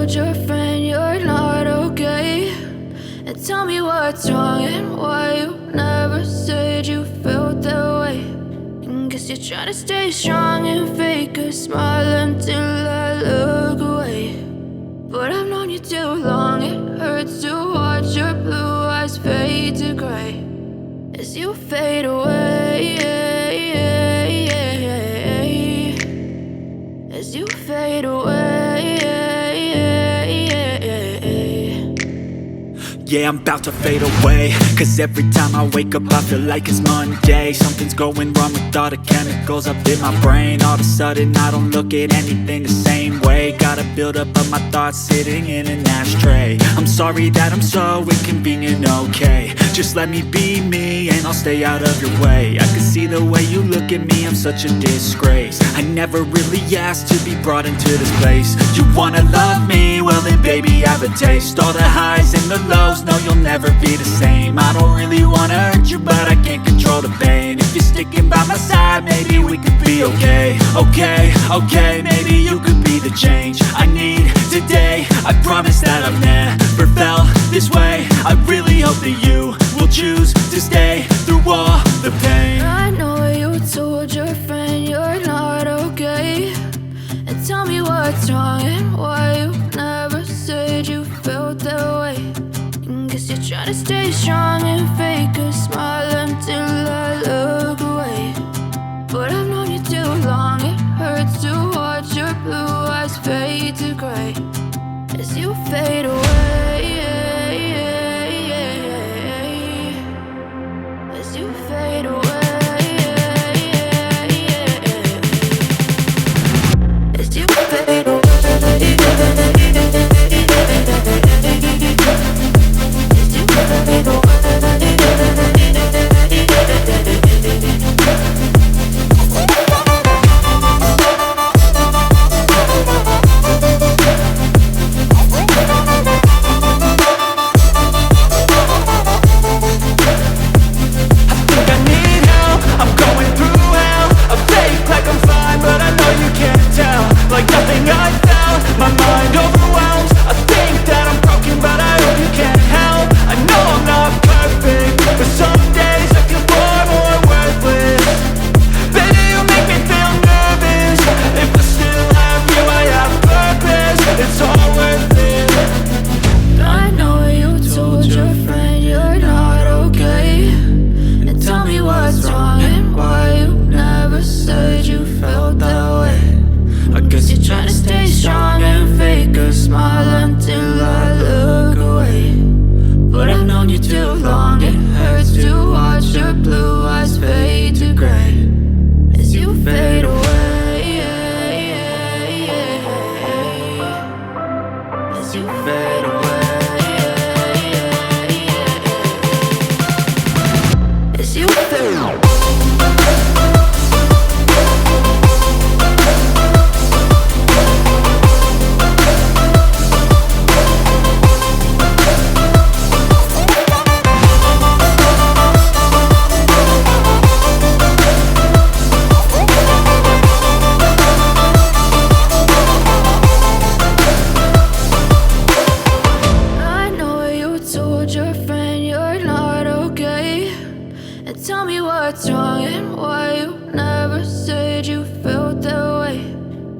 told your friend you're not okay? And tell me what's wrong and why you never said you felt that way. And guess you're trying to stay strong and fake a smile until I look away. But I've known you too long, it hurts to watch your blue eyes fade to gray as you fade away, as you fade away. Yeah, I'm about to fade away, cause every time I wake up I feel like it's Monday. Something's going wrong with all the chemicals up in my brain. All of a sudden I don't look at anything the same way. Got a buildup of my thoughts sitting in an ashtray. I'm sorry that I'm so inconvenient, okay? Just let me be me and I'll stay out of your way. I can see the way you look at me, I'm such a disgrace. I never really asked to be brought into this place. You wanna love me? Well then baby, have a taste. All the highs and the lows, no, you'll never be the same. I don't really wanna hurt you, but I can't control the pain. If you're sticking by my side, maybe we could be okay. Okay, maybe you could be the change I need today. I promise that I've never felt this way. I really hope that you will choose to stay through all the pain. I know you told your friend you're not okay. And tell me what's wrong and why you never said you felt that way. Guess you're trying to stay strong and fake a smile until I look away. But I've known you too long, it hurts to watch your blue eyes fade to gray as you fade away, as you fade away, as you fade away. Tell me what's wrong and why you never said you felt that way.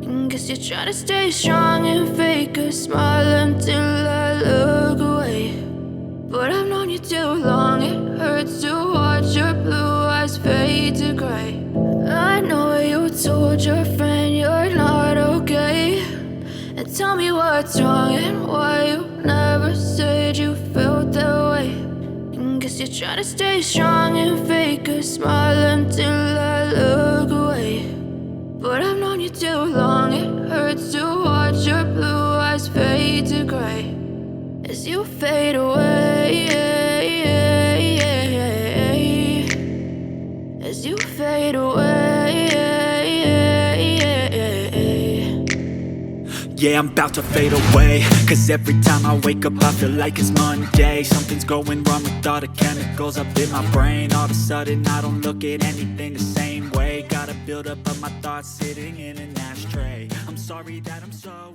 And guess you're trying to stay strong and fake a smile until I look away. But I've known you too long, it hurts to watch your blue eyes fade to gray. I know you told your friend you're not okay. And tell me what's wrong and why you never said you felt that way. Guess you're trying to stay strong and fake a smile until I look away. But I've known you too long, it hurts to watch your blue eyes fade to gray as you fade away, as you fade away. Yeah, I'm about to fade away, cause every time I wake up I feel like it's Monday. Something's going wrong with all the chemicals up in my brain. All of a sudden I don't look at anything the same way. Got a buildup of my thoughts sitting in an ashtray. I'm sorry that I'm so